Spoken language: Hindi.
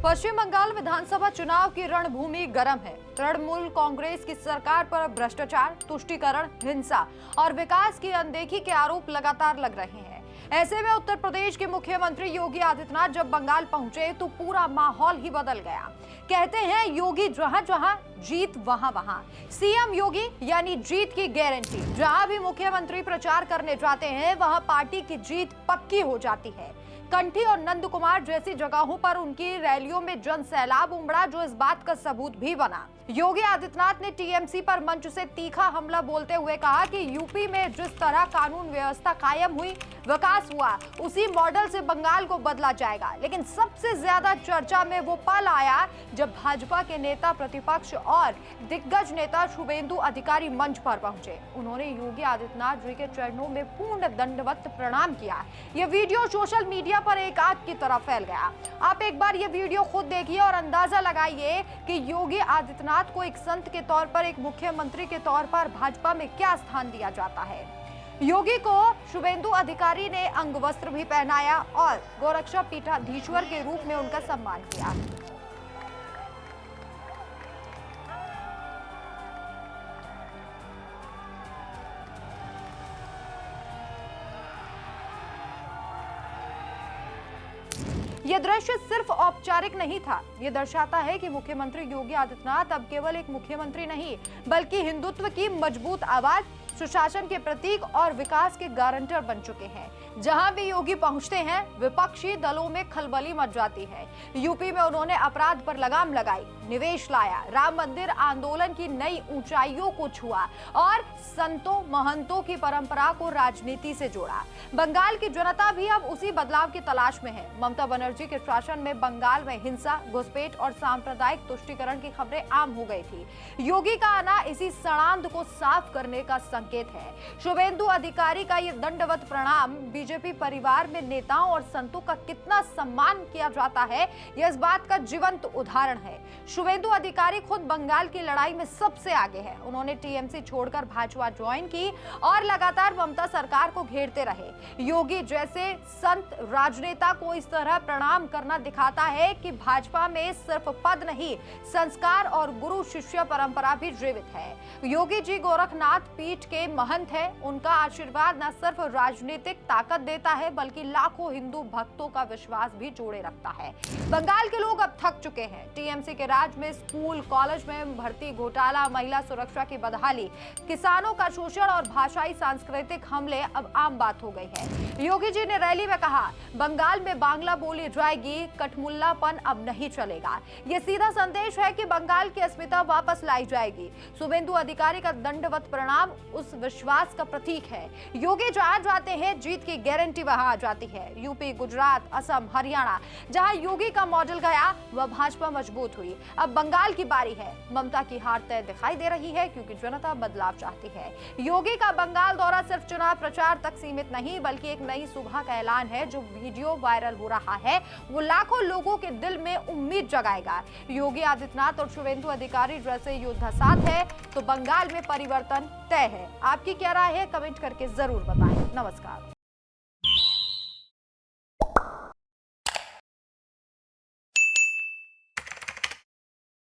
पश्चिम बंगाल विधानसभा चुनाव की रणभूमि गर्म है। तृणमूल कांग्रेस की सरकार पर भ्रष्टाचार, तुष्टीकरण, हिंसा और विकास की अनदेखी के आरोप लगातार लग रहे हैं। ऐसे में उत्तर प्रदेश के मुख्यमंत्री योगी आदित्यनाथ जब बंगाल पहुंचे तो पूरा माहौल ही बदल गया। कहते हैं योगी जहां जहां जीत वहां वहां। सीएम योगी यानी जीत की गारंटी। जहां भी मुख्यमंत्री प्रचार करने जाते हैं वहां पार्टी की जीत पक्की हो जाती है। कंठी और नंद कुमार जैसी जगहों पर उनकी रैलियों में जन सैलाब उमड़ा, जो इस बात का सबूत भी बना। योगी आदित्यनाथ ने टीएमसी पर मंच से तीखा हमला बोलते हुए कहा कि यूपी में जिस तरह कानून व्यवस्था कायम हुई, विकास हुआ, उसी मॉडल से बंगाल को बदला जाएगा। लेकिन सबसे ज्यादा चर्चा में वो पल आया जब भाजपा के नेता प्रतिपक्ष और दिग्गज नेता शुभेंदु अधिकारी मंच पर पहुंचे। उन्होंने योगी आदित्यनाथ जी के चरणों में पूर्ण दंडवत प्रणाम किया। यह वीडियो सोशल मीडिया पर एक आग की तरह फैल गया। आप एक बार ये वीडियो खुद देखिए और अंदाजा लगाइए कि योगी आदित्यनाथ को एक संत के तौर पर, एक मुख्यमंत्री के तौर पर भाजपा में क्या स्थान दिया जाता है। योगी को शुभेंदु अधिकारी ने अंगवस्त्र भी पहनाया और गोरक्षा पीठाधीश्वर के रूप में उनका सम्मान किया। यह दृश्य सिर्फ औपचारिक नहीं था, यह दर्शाता है कि मुख्यमंत्री योगी आदित्यनाथ अब केवल एक मुख्यमंत्री नहीं, बल्कि हिंदुत्व की मजबूत आवाज, सुशासन के प्रतीक और विकास के गारंटर बन चुके हैं। जहां भी योगी पहुंचते हैं, विपक्षी दलों में खलबली मच जाती है। यूपी में उन्होंने अपराध पर लगाम लगाई, निवेश लाया, राम मंदिर आंदोलन की नई ऊंचाइयों को छुआ और संतों महंतों की परंपरा को राजनीति से जोड़ा। बंगाल की जनता भी अब उसी बदलाव की तलाश में है। ममता बनर्जी के शासन में बंगाल में हिंसा, घुसपैठ और सांप्रदायिक तुष्टीकरण की खबरें आम हो गई थी। योगी का आना इसी सड़ांध को साफ करने का संकेत है। शुभेंदु अधिकारी का ये दंडवत प्रणाम बीजेपी परिवार में नेताओं और संतों का कितना सम्मान किया जाता है, यह इस बात का जीवंत उदाहरण है। शुभेंदु अधिकारी खुद बंगाल की लड़ाई में सबसे आगे है। उन्होंने टीएमसी छोड़कर भाजपा ज्वाइन की और लगातार ममता सरकार को घेरते रहे। योगी जैसे संत राजनेता को इस तरह प्रणाम करना दिखाता है कि भाजपा में सिर्फ पद नहीं, संस्कार और गुरु शिष्य परंपरा भी जीवित है। योगी जी गोरखनाथ पीठ के महंत है। उनका आशीर्वाद न सिर्फ राजनीतिक ताकत देता है, बल्कि लाखों हिंदू भक्तों का विश्वास भी जोड़े रखता है। बंगाल के लोग अब थक चुके हैं। टीएमसी के राज में स्कूल कॉलेज में भर्ती घोटाला, महिला सुरक्षा की बदहाली, किसानों का शोषण और भाषाई सांस्कृतिक हमले अब आम बात हो गई है। योगी जी ने रैली में कहा, बंगाल में बांग्ला बोली जाएगी, कठमुल्लापन अब नहीं चलेगा। यह सीधा संदेश है कि बंगाल की अस्मिता वापस लाई जाएगी। शुभेंदु अधिकारी का दंडवत प्रणाम उस विश्वास का प्रतीक है। योगी जहां जाते हैं, जीत की गारंटी वहां आ जाती है। यूपी, गुजरात, असम, हरियाणा, जहां योगी का मॉडल गया, वह भाजपा मजबूत हुई। अब बंगाल की बारी है। ममता की हार तय दिखाई दे रही है, क्योंकि जनता बदलाव चाहती है। योगी का बंगाल दौरा सिर्फ चुनाव प्रचार तक सीमित नहीं, बल्कि एक नई सुबह का ऐलान है। जो वीडियो वायरल हो रहा है, वो लाखों लोगों के दिल में उम्मीद जगाएगा। योगी आदित्यनाथ और शुभेंदु अधिकारी जैसे योद्धा साथ है तो बंगाल में परिवर्तन तय है। आपकी क्या राय है, कमेंट करके जरूर बताएं। नमस्कार।